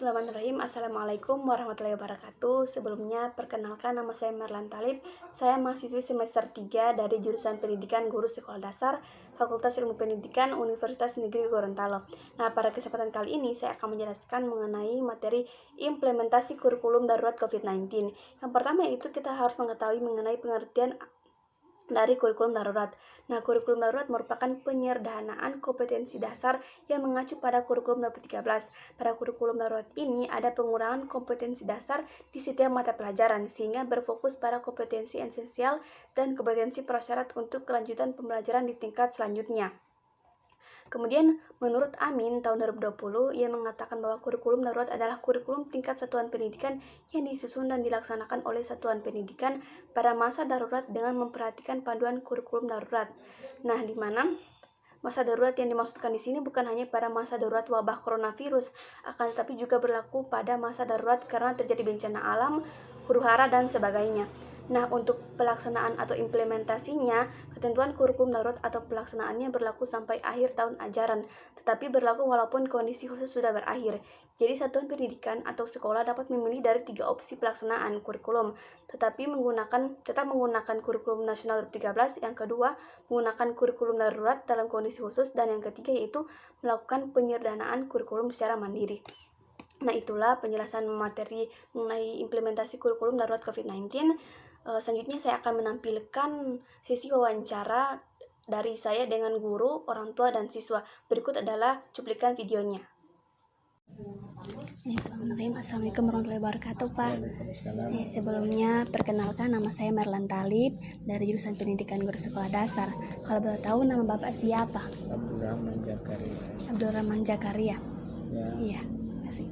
Bismillahirrahmanirrahim. Assalamualaikum warahmatullahi wabarakatuh. Sebelumnya, perkenalkan nama saya Merlan Talib. Saya mahasiswi semester 3 dari jurusan Pendidikan Guru Sekolah Dasar, Fakultas Ilmu Pendidikan, Universitas Negeri Gorontalo. Nah, pada kesempatan kali ini saya akan menjelaskan mengenai materi implementasi kurikulum darurat COVID-19. Yang pertama yaitu kita harus mengetahui mengenai pengertian dari kurikulum darurat. Nah, kurikulum darurat merupakan penyederhanaan kompetensi dasar yang mengacu pada kurikulum 2013. Pada kurikulum darurat ini ada pengurangan kompetensi dasar di setiap mata pelajaran sehingga berfokus pada kompetensi esensial dan kompetensi prasyarat untuk kelanjutan pembelajaran di tingkat selanjutnya. Kemudian, menurut Amin tahun 2020, ia mengatakan bahwa kurikulum darurat adalah kurikulum tingkat satuan pendidikan yang disusun dan dilaksanakan oleh satuan pendidikan pada masa darurat dengan memperhatikan panduan kurikulum darurat. Nah, di mana masa darurat yang dimaksudkan di sini bukan hanya pada masa darurat wabah coronavirus, akan tetapi juga berlaku pada masa darurat karena terjadi bencana alam, huru-hara, dan sebagainya. Nah, untuk pelaksanaan atau implementasinya, ketentuan kurikulum darurat atau pelaksanaannya berlaku sampai akhir tahun ajaran, tetapi berlaku walaupun kondisi khusus sudah berakhir. Jadi, satuan pendidikan atau sekolah dapat memilih dari 3 opsi pelaksanaan kurikulum, tetapi tetap menggunakan kurikulum nasional 2013, yang kedua, menggunakan kurikulum darurat dalam kondisi khusus, dan yang ketiga yaitu melakukan penyederhanaan kurikulum secara mandiri. Nah, itulah penjelasan materi mengenai implementasi kurikulum darurat COVID-19. Selanjutnya saya akan menampilkan sesi wawancara dari saya dengan guru, orang tua, dan siswa. Berikut adalah cuplikan videonya. Assalamualaikum warahmatullahi wabarakatuh, Pak. Sebelumnya, perkenalkan nama saya Merlan Talib dari jurusan Pendidikan Guru Sekolah Dasar. Kalau boleh tahu nama Bapak siapa? Abdurrahman Jakaria. Iya.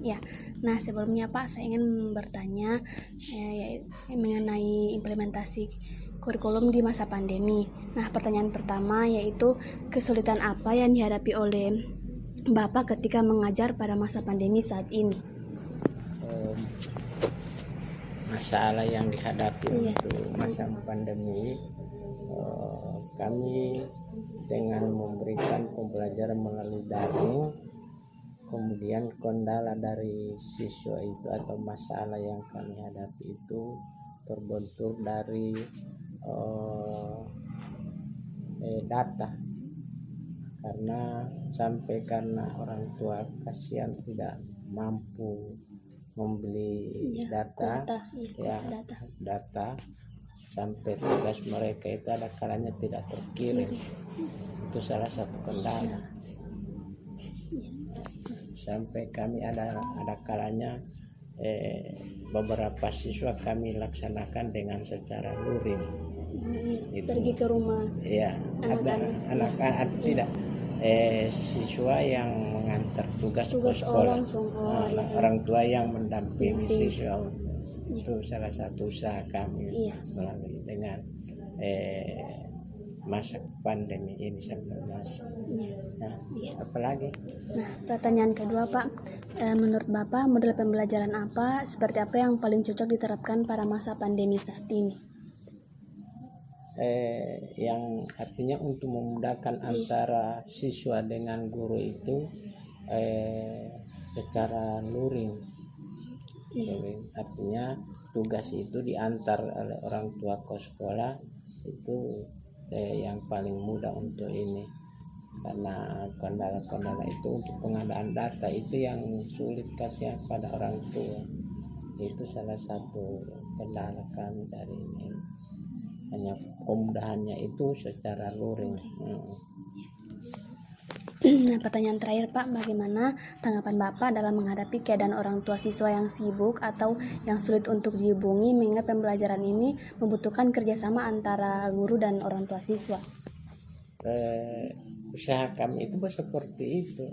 Ya, nah sebelumnya Pak, saya ingin bertanya mengenai implementasi kurikulum di masa pandemi. Nah, pertanyaan pertama yaitu kesulitan apa yang dihadapi oleh Bapak ketika mengajar pada masa pandemi saat ini? Masalah yang dihadapi untuk masa pandemi, kami dengan memberikan pembelajaran melalui daring. Kemudian kendala dari siswa itu atau masalah yang kami hadapi itu terbentuk dari data, karena orang tua kasihan tidak mampu membeli data, sampai tugas mereka itu ada kalanya tidak terkirim. Itu salah satu kendala. Sampai kami ada kalanya beberapa siswa kami laksanakan dengan secara luring. Pergi ke rumah. Iya, anak-anak tidak siswa yang mengantar tugas ke sekolah. Orang tua yang mendampingi siswa. Itu salah satu usaha kami melalui dengan masa pandemi ini apalagi. Nah, pertanyaan kedua Pak, menurut Bapak model pembelajaran seperti apa yang paling cocok diterapkan pada masa pandemi saat ini? Yang artinya untuk memudahkan antara siswa dengan guru itu secara luring. Artinya tugas itu diantar oleh orang tua ke sekolah, itu yang paling mudah untuk ini, karena kendala-kendala itu untuk pengadaan data itu yang sulit kasihan pada orang tua. Itu salah satu kendala kami dari ini, hanya kemudahannya itu secara luring. Nah, pertanyaan terakhir Pak, bagaimana tanggapan Bapak dalam menghadapi keadaan orang tua siswa yang sibuk atau yang sulit untuk dihubungi mengingat pembelajaran ini membutuhkan kerjasama antara guru dan orang tua siswa? Usaha kami itu seperti itu.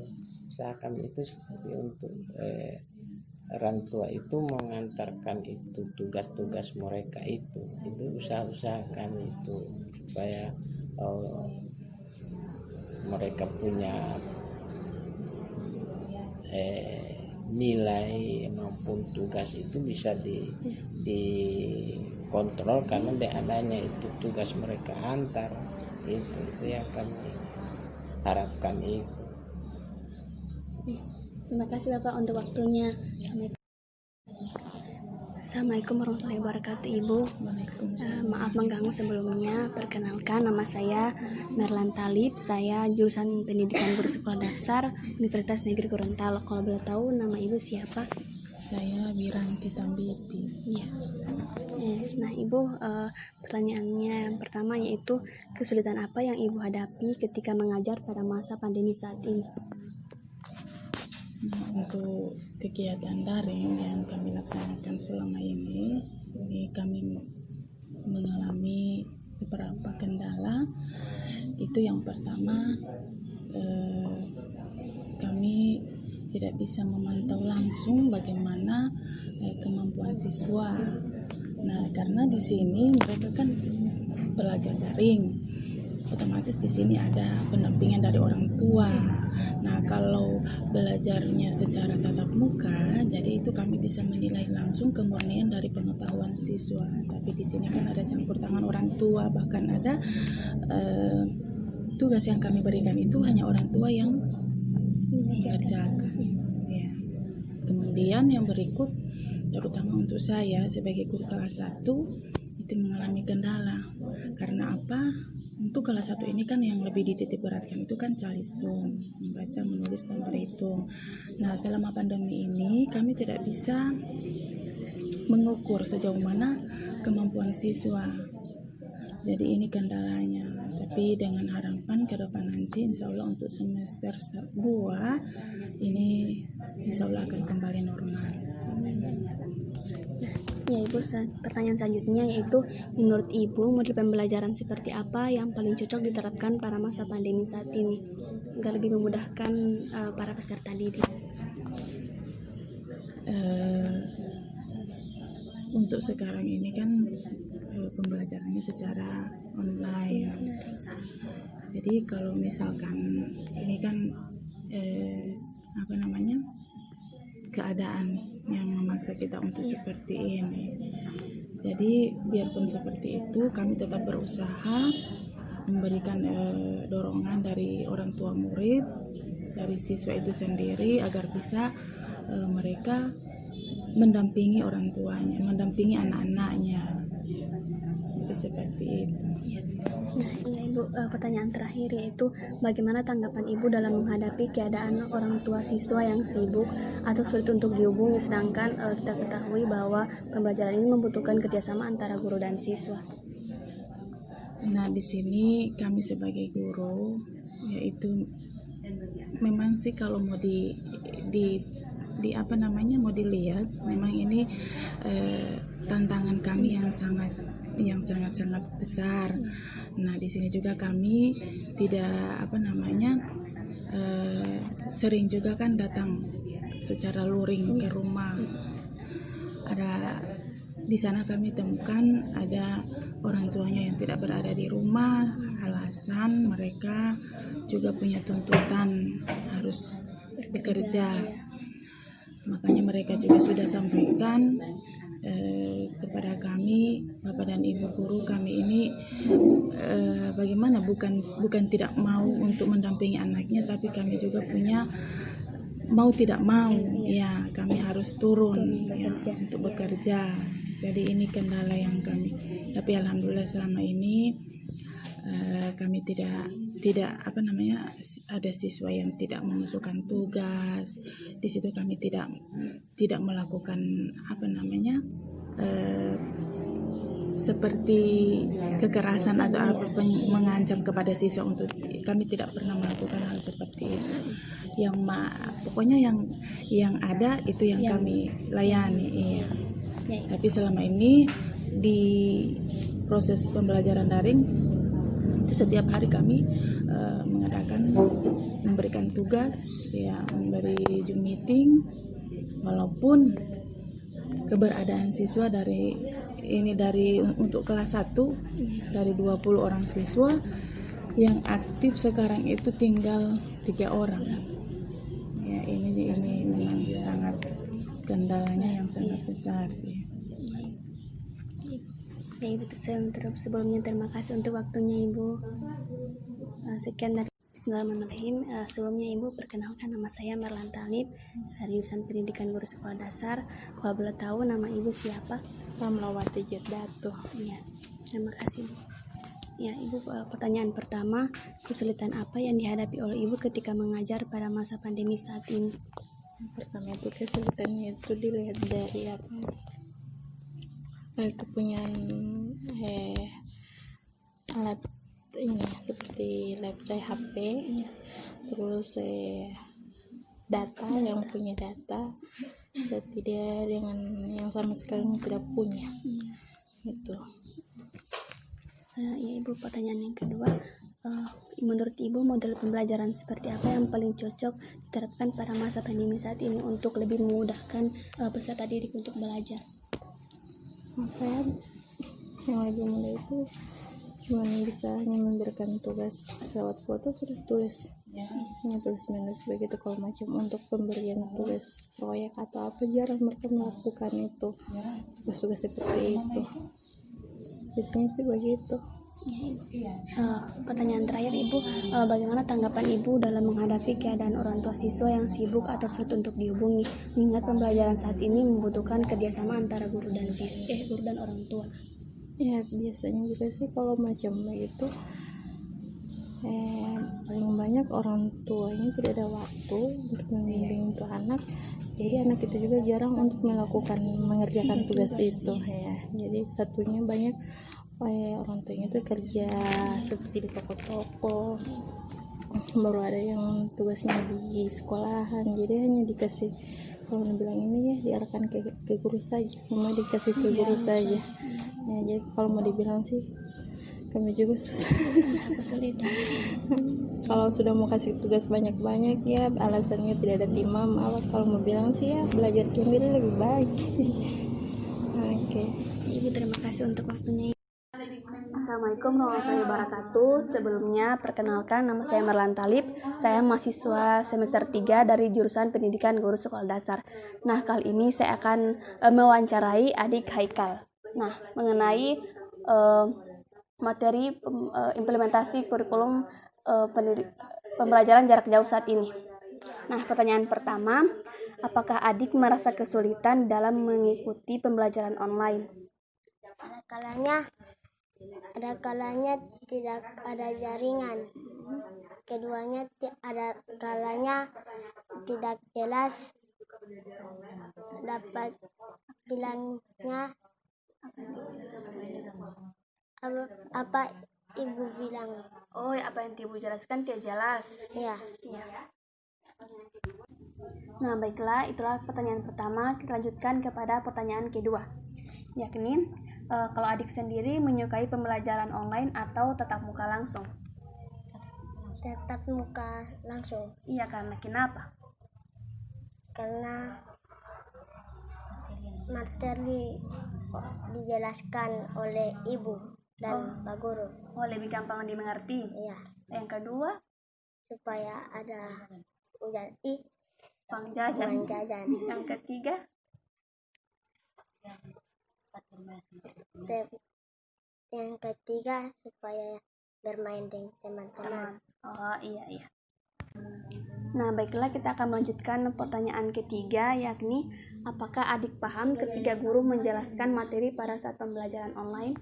Usaha kami itu seperti untuk orang tua itu mengantarkan itu tugas-tugas mereka itu usaha-usaha kami itu supaya mereka punya nilai maupun tugas itu bisa dikontrol karena adanya itu tugas mereka antar. Itu yang kami harapkan itu. Terima kasih Bapak untuk waktunya. Assalamualaikum warahmatullahi wabarakatuh Ibu. Maaf mengganggu sebelumnya. Perkenalkan, nama saya Merlan Talib. Saya jurusan Pendidikan Guru Sekolah Dasar Universitas Negeri Gorontalo. Kalau boleh tahu nama Ibu siapa? Saya Wiranti Tambipi. Iya. Nah Ibu, pertanyaannya yang pertama yaitu kesulitan apa yang Ibu hadapi ketika mengajar pada masa pandemi saat ini? Nah, untuk kegiatan daring yang kami laksanakan selama ini kami mengalami beberapa kendala. Itu yang pertama, kami tidak bisa memantau langsung bagaimana kemampuan siswa. Nah, karena di sini mereka kan belajar daring, otomatis di sini ada pendampingan dari orang tua. Nah, kalau belajarnya secara tatap muka, jadi itu kami bisa menilai langsung kemurnian dari pengetahuan siswa. Tapi di sini kan ada campur tangan orang tua, bahkan ada tugas yang kami berikan itu hanya orang tua yang mengerjakan. Ya. Kemudian yang berikut, terutama untuk saya sebagai guru kelas 1 itu mengalami kendala. Karena apa? Untuk kelas 1 ini kan yang lebih dititik beratkan itu kan calistung, membaca, menulis, dan berhitung. Nah, selama pandemi ini kami tidak bisa mengukur sejauh mana kemampuan siswa. Jadi ini kendalanya. Tapi dengan harapan ke depan nanti insya Allah untuk semester 2 ini insya Allah akan kembali normal. Ya Ibu, pertanyaan selanjutnya yaitu menurut Ibu model pembelajaran seperti apa yang paling cocok diterapkan pada masa pandemi saat ini agar lebih memudahkan para peserta didik? Untuk sekarang ini kan pembelajarannya secara online. Jadi kalau misalkan ini kan keadaan yang memaksa kita untuk seperti ini. Jadi biarpun seperti itu, kami tetap berusaha memberikan dorongan dari orang tua murid, dari siswa itu sendiri agar bisa mereka mendampingi orang tuanya, mendampingi anak-anaknya. Itu seperti itu. Nah, iya Ibu, pertanyaan terakhir yaitu bagaimana tanggapan Ibu dalam menghadapi keadaan orang tua siswa yang sibuk atau sulit untuk dihubungi, sedangkan kita ketahui bahwa pembelajaran ini membutuhkan kerjasama antara guru dan siswa. Nah, di sini kami sebagai guru yaitu memang sih kalau mau mau dilihat, memang ini tantangan kami yang sangat besar. Nah, di sini juga kami tidak sering juga kan datang secara luring ke rumah. Ada di sana kami temukan ada orang tuanya yang tidak berada di rumah, alasan mereka juga punya tuntutan harus bekerja. Makanya mereka juga sudah sampaikan kepada kami, Bapak dan Ibu guru, kami ini bagaimana bukan tidak mau untuk mendampingi anaknya, tapi kami juga punya mau tidak mau ya kami harus turun ya, untuk bekerja. Jadi ini kendala yang kami, tapi alhamdulillah selama ini kami tidak ada siswa yang tidak memasukkan tugas. Di situ kami tidak melakukan seperti kekerasan atau mengancam kepada siswa. Untuk kami tidak pernah melakukan hal seperti itu. Pokoknya yang ada itu yang kami layani. Iya. Tapi selama ini di proses pembelajaran daring itu setiap hari kami memberikan tugas, ya, memberi Zoom meeting, walaupun keberadaan siswa untuk kelas 1 dari 20 orang siswa yang aktif sekarang itu tinggal 3 orang. Ya, ini memang sangat kendalanya yang sangat besar. Ya Ibu, sebelumnya terima kasih untuk waktunya Ibu. Sekian dari Bismillahirrahmanirrahim. Sebelumnya Ibu perkenalkan, nama saya Merlan Talib dari jurusan Pendidikan Guru Sekolah Dasar. Kalau boleh tahu nama Ibu siapa? Ramlawati Jedatu. Iya, terima kasih Bu. Ya Ibu, pertanyaan pertama, kesulitan apa yang dihadapi oleh Ibu ketika mengajar pada masa pandemi saat ini? Pertama itu kesulitannya itu dilihat dari kepunyaan alat ini seperti laptop, HP, terus data, yang punya data, berarti dia dengan yang sama sekali tidak punya. Itu. Ya Ibu, pertanyaan yang kedua, menurut Ibu model pembelajaran seperti apa yang paling cocok diterapkan pada masa pandemi saat ini untuk lebih memudahkan peserta didik untuk belajar? Apa ya, yang lebih mudah itu cuma bisa hanya memberikan tugas lewat foto, sudah tulis hanya tulis minus begitu. Kalau macam untuk pemberian tugas proyek atau apa, jarang mereka melakukan itu, tugas-tugas seperti itu. Biasanya sih begitu. Pertanyaan terakhir Ibu, bagaimana tanggapan Ibu dalam menghadapi keadaan orang tua siswa yang sibuk atau sulit untuk dihubungi, mengingat pembelajaran saat ini membutuhkan kerjasama antara guru dan guru dan orang tua? Ya biasanya juga sih kalau macam begitu, paling banyak orang tuanya tidak ada waktu untuk membimbing untuk anak, jadi anak itu juga jarang untuk mengerjakan tugas itu ya. Jadi satunya banyak orang tuanya itu kerja seperti di toko-toko, baru ada yang tugasnya di sekolahan, jadi hanya dikasih, kalau bilang ini ya diarahkan ke guru saja, semua dikasih ke guru saja ya. Jadi kalau mau dibilang sih kami juga susah kesulitan. Kalau sudah mau kasih tugas banyak-banyak ya alasannya tidak ada timam. Kalau mau bilang sih ya belajar sendiri lebih baik. Oke. Ibu, terima kasih untuk waktunya. Assalamualaikum warahmatullahi wabarakatuh. Sebelumnya perkenalkan, nama saya Merlan Talib. Saya mahasiswa semester 3 dari jurusan Pendidikan Guru Sekolah Dasar. Nah, kali ini saya akan mewawancarai adik Haikal. Nah, mengenai materi implementasi kurikulum pembelajaran jarak jauh saat ini. Nah, pertanyaan pertama, apakah adik merasa kesulitan dalam mengikuti pembelajaran online? Ada kalanya tidak ada jaringan. Keduanya ada kalanya tidak jelas dapat bilangnya apa ibu bilang. Oh, apa yang Ibu jelaskan tidak jelas. Ya. Nah, baiklah, itulah pertanyaan pertama. Kita lanjutkan kepada pertanyaan kedua, yakni kalau adik sendiri menyukai pembelajaran online atau tatap muka langsung? Tatap muka langsung. Iya, karena kenapa? Karena materi dijelaskan oleh ibu dan Pak Guru. Oh, lebih gampang dimengerti. Iya. Yang kedua, Supaya ada uang jajan. Yang ketiga, Yang ketiga supaya bermain dengan teman-teman. Oh, iya. Nah, baiklah, kita akan melanjutkan pertanyaan ketiga, yakni apakah adik paham ketika guru menjelaskan materi pada saat pembelajaran online?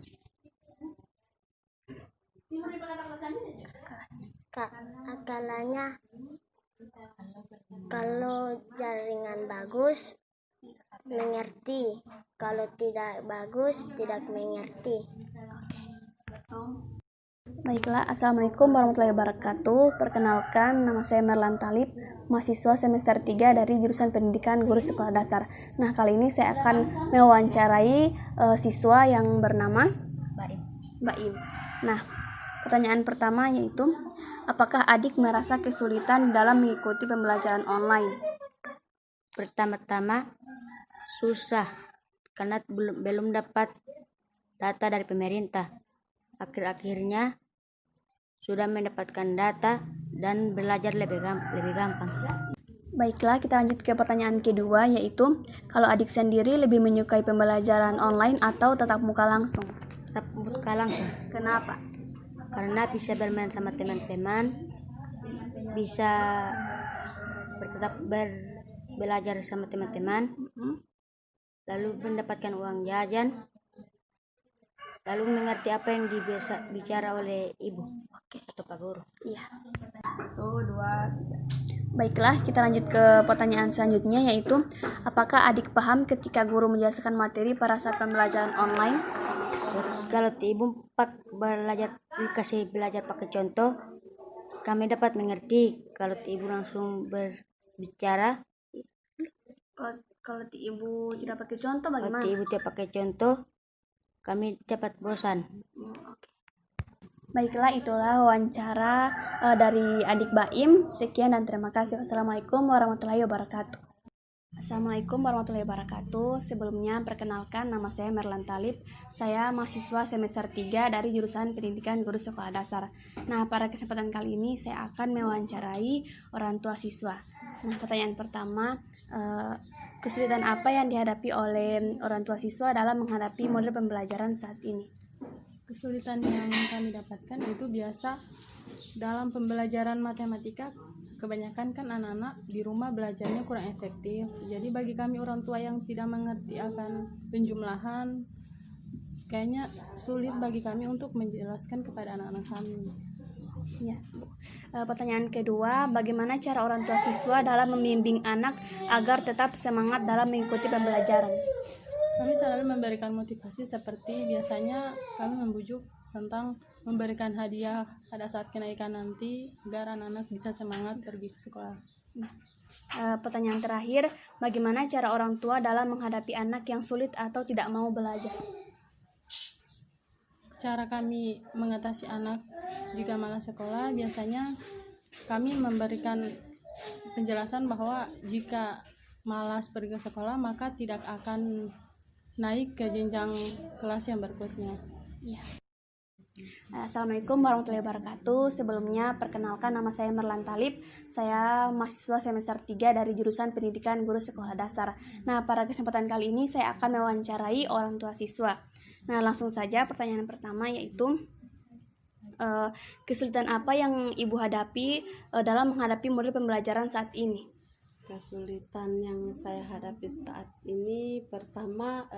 Akalanya kalau jaringan bagus mengerti, kalau tidak bagus tidak mengerti. Baiklah, Assalamualaikum warahmatullahi wabarakatuh. Perkenalkan, nama saya Merlan Talib, mahasiswa semester 3 dari jurusan Pendidikan Guru Sekolah Dasar. Nah, kali ini saya akan mewawancarai siswa yang bernama Baim. Nah, pertanyaan pertama yaitu, apakah adik merasa kesulitan dalam mengikuti pembelajaran online? Pertama-tama susah karena belum dapat data dari pemerintah. Akhir-akhirnya sudah mendapatkan data dan belajar lebih gampang. Baiklah, kita lanjut ke pertanyaan kedua, yaitu kalau adik sendiri lebih menyukai pembelajaran online atau tatap muka langsung? Tatap muka langsung. Kenapa? Karena bisa bermain sama teman-teman, bisa tetap belajar sama teman-teman, lalu mendapatkan uang jajan, lalu mengerti apa yang bicara oleh ibu atau pak guru. Iya. 1, 2, 3. Baiklah, kita lanjut ke pertanyaan selanjutnya, yaitu apakah adik paham ketika guru menjelaskan materi pada saat pembelajaran online? Kalau ibu belajar dikasih belajar pakai contoh, kami dapat mengerti. Kalau ibu langsung berbicara, Kalau ibu tidak pakai contoh bagaimana? kalau ibu tidak pakai contoh, kami dapat bosan. Baiklah, itulah wawancara dari adik Baim. Sekian dan terima kasih. Wassalamualaikum warahmatullahi wabarakatuh. Assalamualaikum warahmatullahi wabarakatuh. Sebelumnya perkenalkan, nama saya Merlan Talib. Saya mahasiswa semester 3 dari jurusan Pendidikan Guru Sekolah Dasar. Nah, pada kesempatan kali ini saya akan mewawancarai orang tua siswa. Nah, pertanyaan pertama, kesulitan apa yang dihadapi oleh orang tua siswa dalam menghadapi model pembelajaran saat ini? Kesulitan yang kami dapatkan itu biasa dalam pembelajaran matematika. Kebanyakan kan anak-anak di rumah belajarnya kurang efektif. Jadi bagi kami orang tua yang tidak mengerti akan penjumlahan, kayaknya sulit bagi kami untuk menjelaskan kepada anak-anak kami. Ya. Pertanyaan kedua, bagaimana cara orang tua siswa dalam membimbing anak agar tetap semangat dalam mengikuti pembelajaran? Kami selalu memberikan motivasi, seperti biasanya kami membujuk tentang memberikan hadiah pada saat kenaikan nanti agar anak-anak bisa semangat pergi ke sekolah. Pertanyaan terakhir, bagaimana cara orang tua dalam menghadapi anak yang sulit atau tidak mau belajar? Cara kami mengatasi anak jika malas sekolah, biasanya kami memberikan penjelasan bahwa jika malas pergi ke sekolah maka tidak akan naik ke jenjang kelas yang berikutnya. Ya. Assalamualaikum warahmatullahi wabarakatuh. Sebelumnya perkenalkan, nama saya Merlan Talib. Saya mahasiswa semester 3 dari jurusan Pendidikan Guru Sekolah Dasar. Nah, pada kesempatan kali ini saya akan mewawancarai orang tua siswa. Nah, langsung saja pertanyaan pertama, yaitu kesulitan apa yang ibu hadapi dalam menghadapi model pembelajaran saat ini? Kesulitan yang saya hadapi saat ini, pertama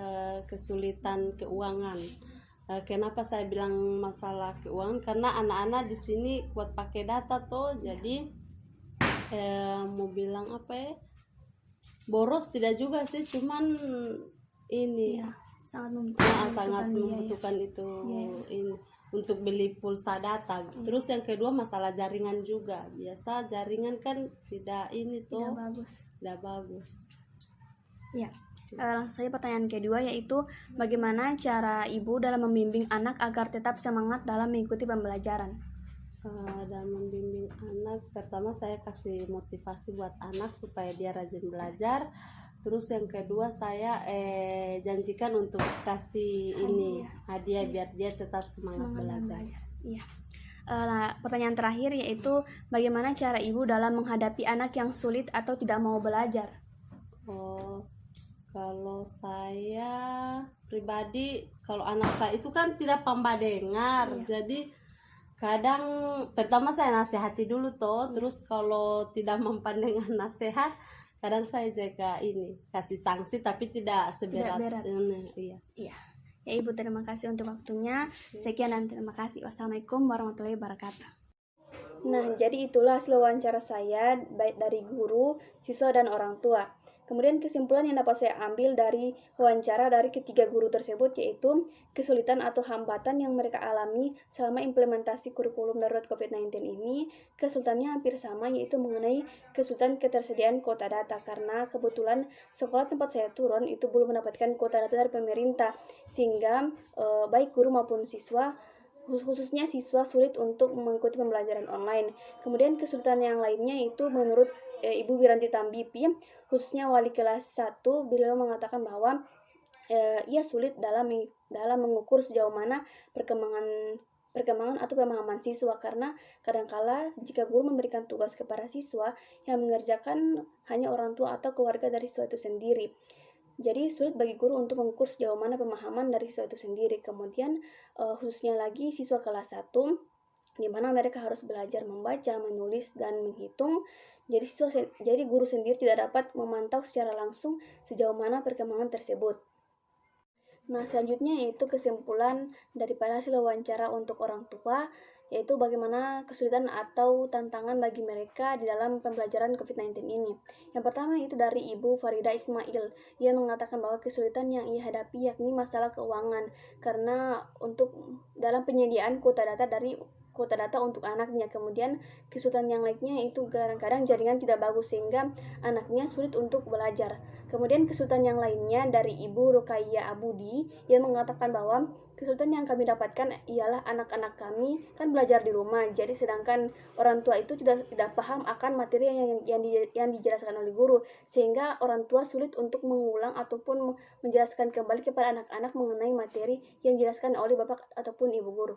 kesulitan keuangan. Kenapa saya bilang masalah keuangan? Karena anak-anak di sini kuat pakai data toh, jadi mau bilang apa ya? Boros tidak juga sih, cuman ini Ya, sangat membutuhkan itu ini untuk beli pulsa data. Terus yang kedua masalah jaringan juga. Biasa jaringan kan tidak ini tuh tidak bagus. Ya. Langsung saja pertanyaan kedua, yaitu bagaimana cara ibu dalam membimbing anak agar tetap semangat dalam mengikuti pembelajaran? Dalam membimbing anak, pertama saya kasih motivasi buat anak supaya dia rajin belajar. Terus yang kedua saya janjikan untuk kasih hadiah biar dia tetap semangat belajar. Iya. Pertanyaan terakhir, yaitu bagaimana cara ibu dalam menghadapi anak yang sulit atau tidak mau belajar? Kalau saya pribadi, kalau anak saya itu kan tidak pamba dengar, jadi kadang pertama saya nasihati dulu toh, terus kalau tidak mempan dengan nasihat, kadang saya jaga kasih sanksi tapi tidak seberat. Iya. Ya ibu, terima kasih untuk waktunya. Sekian dan terima kasih. Wassalamualaikum warahmatullahi wabarakatuh. Nah, jadi itulah hasil wawancara saya baik dari guru, siswa dan orang tua. Kemudian kesimpulan yang dapat saya ambil dari wawancara dari ketiga guru tersebut, yaitu kesulitan atau hambatan yang mereka alami selama implementasi kurikulum darurat COVID-19 ini, kesulitannya hampir sama, yaitu mengenai kesulitan ketersediaan kuota data, karena kebetulan sekolah tempat saya turun itu belum mendapatkan kuota data dari pemerintah, sehingga baik guru maupun siswa, khususnya siswa, sulit untuk mengikuti pembelajaran online. Kemudian kesulitan yang lainnya itu menurut Ibu Wiranti Tambipi, khususnya wali kelas 1, beliau mengatakan bahwa ia sulit dalam mengukur sejauh mana perkembangan atau pemahaman siswa, karena kadangkala jika guru memberikan tugas kepada siswa, yang mengerjakan hanya orang tua atau keluarga dari siswa itu sendiri. Jadi sulit bagi guru untuk mengukur sejauh mana pemahaman dari siswa itu sendiri. Kemudian khususnya lagi siswa kelas 1, di mana mereka harus belajar membaca, menulis, dan menghitung. Jadi guru sendiri tidak dapat memantau secara langsung sejauh mana perkembangan tersebut. Nah, selanjutnya yaitu kesimpulan daripada hasil wawancara untuk orang tua, yaitu bagaimana kesulitan atau tantangan bagi mereka di dalam pembelajaran COVID-19 ini. Yang pertama itu dari Ibu Farida Ismail. Ia mengatakan bahwa kesulitan yang ia hadapi yakni masalah keuangan, karena untuk dalam penyediaan kuota data untuk anaknya. Kemudian kesulitan yang lainnya itu kadang-kadang jaringan tidak bagus sehingga anaknya sulit untuk belajar. Kemudian kesulitan yang lainnya dari Ibu Rukaya Abudi yang mengatakan bahwa kesulitan yang kami dapatkan ialah anak-anak kami kan belajar di rumah, jadi sedangkan orang tua itu tidak paham akan materi yang dijelaskan oleh guru, sehingga orang tua sulit untuk mengulang ataupun menjelaskan kembali kepada anak-anak mengenai materi yang dijelaskan oleh bapak ataupun ibu guru.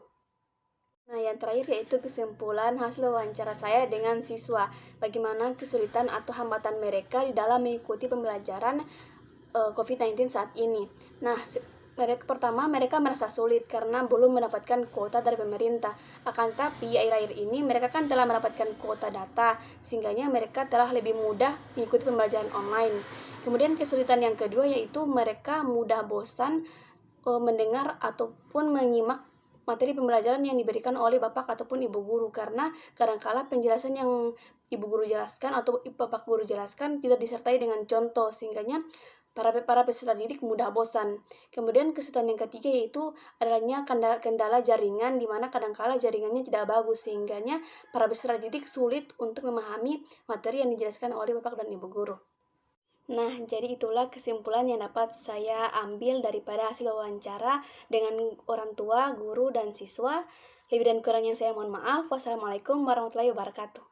Nah, yang terakhir yaitu kesimpulan hasil wawancara saya dengan siswa. Bagaimana kesulitan atau hambatan mereka di dalam mengikuti pembelajaran COVID-19 saat ini. Nah, pertama mereka merasa sulit karena belum mendapatkan kuota dari pemerintah. Akan tetapi akhir-akhir ini mereka kan telah mendapatkan kuota data, sehingga mereka telah lebih mudah mengikuti pembelajaran online. Kemudian kesulitan yang kedua yaitu mereka mudah bosan mendengar ataupun menyimak materi pembelajaran yang diberikan oleh bapak ataupun ibu guru, karena kadangkala penjelasan yang ibu guru jelaskan atau bapak guru jelaskan tidak disertai dengan contoh, sehingga para peserta didik mudah bosan. Kemudian kesulitan yang ketiga yaitu adanya kendala jaringan, di mana kadangkala jaringannya tidak bagus, sehingga para peserta didik sulit untuk memahami materi yang dijelaskan oleh bapak dan ibu guru. Nah, jadi itulah kesimpulan yang dapat saya ambil daripada hasil wawancara dengan orang tua, guru, dan siswa. Lebih dan kurangnya saya mohon maaf. Wassalamualaikum warahmatullahi wabarakatuh.